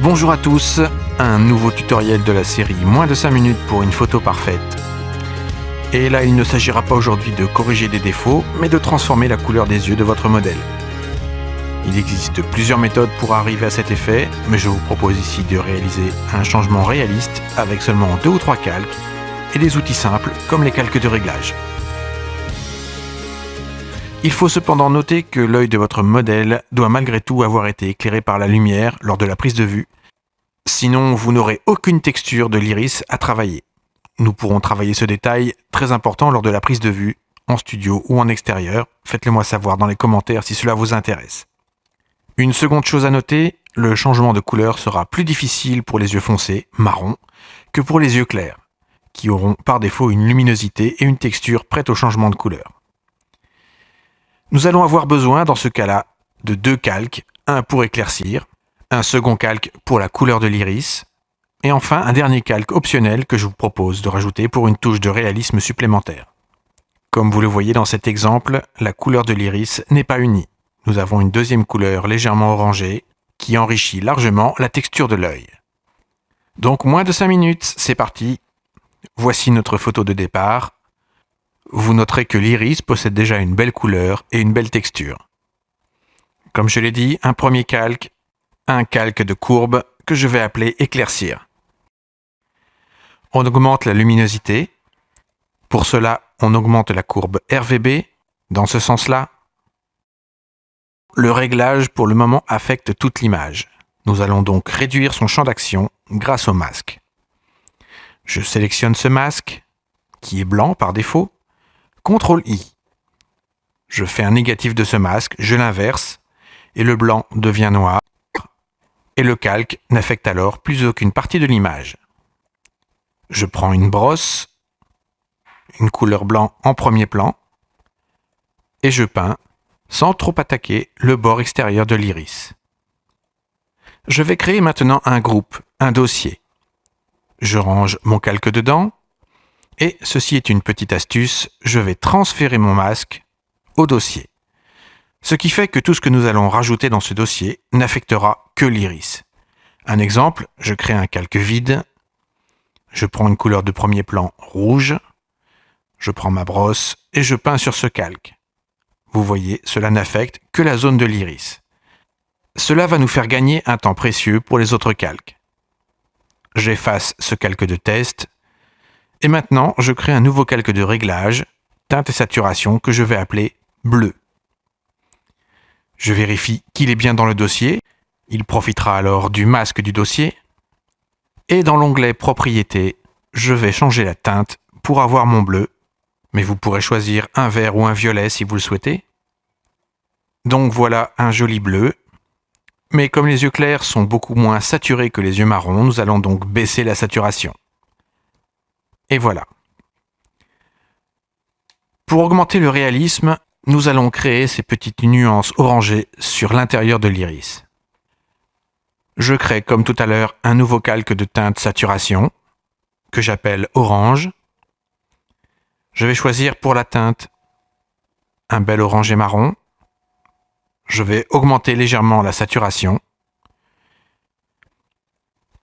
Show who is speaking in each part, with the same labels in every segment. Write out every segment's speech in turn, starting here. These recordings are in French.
Speaker 1: Bonjour à tous, un nouveau tutoriel de la série moins de 5 minutes pour une photo parfaite. Et là, il ne s'agira pas aujourd'hui de corriger des défauts, mais de transformer la couleur des yeux de votre modèle. Il existe plusieurs méthodes pour arriver à cet effet, mais je vous propose ici de réaliser un changement réaliste avec seulement 2 ou 3 calques et des outils simples comme les calques de réglage. Il faut cependant noter que l'œil de votre modèle doit malgré tout avoir été éclairé par la lumière lors de la prise de vue, sinon vous n'aurez aucune texture de l'iris à travailler. Nous pourrons travailler ce détail très important lors de la prise de vue, en studio ou en extérieur. Faites-le moi savoir dans les commentaires si cela vous intéresse. Une seconde chose à noter, le changement de couleur sera plus difficile pour les yeux foncés, marron, que pour les yeux clairs, qui auront par défaut une luminosité et une texture prête au changement de couleur. Nous allons avoir besoin, dans ce cas-là, de 2 calques, un pour éclaircir, un second calque pour la couleur de l'iris, et enfin un dernier calque optionnel que je vous propose de rajouter pour une touche de réalisme supplémentaire. Comme vous le voyez dans cet exemple, la couleur de l'iris n'est pas unie. Nous avons une deuxième couleur légèrement orangée qui enrichit largement la texture de l'œil. Donc moins de 5 minutes, c'est parti. Voici notre photo de départ. Vous noterez que l'iris possède déjà une belle couleur et une belle texture. Comme je l'ai dit, un premier calque, un calque de courbe que je vais appeler éclaircir. On augmente la luminosité. Pour cela, on augmente la courbe RVB, dans ce sens-là. Le réglage, pour le moment, affecte toute l'image. Nous allons donc réduire son champ d'action grâce au masque. Je sélectionne ce masque, qui est blanc par défaut. CTRL-I. Je fais un négatif de ce masque, je l'inverse, et le blanc devient noir, et le calque n'affecte alors plus aucune partie de l'image. Je prends une brosse, une couleur blanc en premier plan, et je peins, sans trop attaquer, le bord extérieur de l'iris. Je vais créer maintenant un groupe, un dossier. Je range mon calque dedans, et ceci est une petite astuce, je vais transférer mon masque au dossier. Ce qui fait que tout ce que nous allons rajouter dans ce dossier n'affectera que l'iris. Un exemple, je crée un calque vide, je prends une couleur de premier plan rouge, je prends ma brosse et je peins sur ce calque. Vous voyez, cela n'affecte que la zone de l'iris. Cela va nous faire gagner un temps précieux pour les autres calques. J'efface ce calque de test. Et maintenant, je crée un nouveau calque de réglage, teinte et saturation, que je vais appeler bleu. Je vérifie qu'il est bien dans le dossier. Il profitera alors du masque du dossier. Et dans l'onglet Propriétés, je vais changer la teinte pour avoir mon bleu. Mais vous pourrez choisir un vert ou un violet si vous le souhaitez. Donc voilà un joli bleu. Mais comme les yeux clairs sont beaucoup moins saturés que les yeux marrons, nous allons donc baisser la saturation. Et voilà. Pour augmenter le réalisme, nous allons créer ces petites nuances orangées sur l'intérieur de l'iris. Je crée comme tout à l'heure un nouveau calque de teinte saturation que j'appelle orange. Je vais choisir pour la teinte un bel orangé marron. Je vais augmenter légèrement la saturation.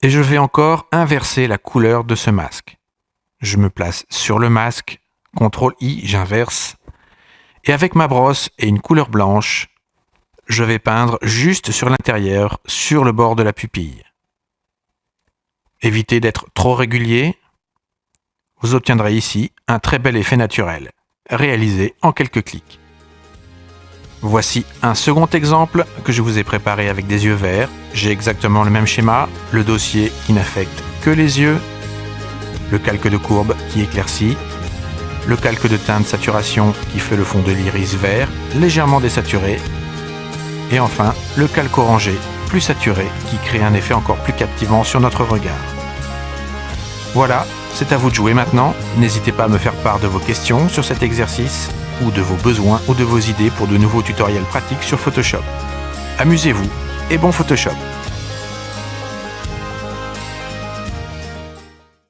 Speaker 1: Et je vais encore inverser la couleur de ce masque. Je me place sur le masque, CTRL-I, j'inverse, et avec ma brosse et une couleur blanche, je vais peindre juste sur l'intérieur, sur le bord de la pupille. Évitez d'être trop régulier, vous obtiendrez ici un très bel effet naturel, réalisé en quelques clics. Voici un second exemple que je vous ai préparé avec des yeux verts. J'ai exactement le même schéma, le dossier qui n'affecte que les yeux, le calque de courbe qui éclaircit, le calque de teinte saturation qui fait le fond de l'iris vert, légèrement désaturé, et enfin le calque orangé, plus saturé, qui crée un effet encore plus captivant sur notre regard. Voilà, c'est à vous de jouer maintenant. N'hésitez pas à me faire part de vos questions sur cet exercice, ou de vos besoins ou de vos idées pour de nouveaux tutoriels pratiques sur Photoshop. Amusez-vous et bon Photoshop!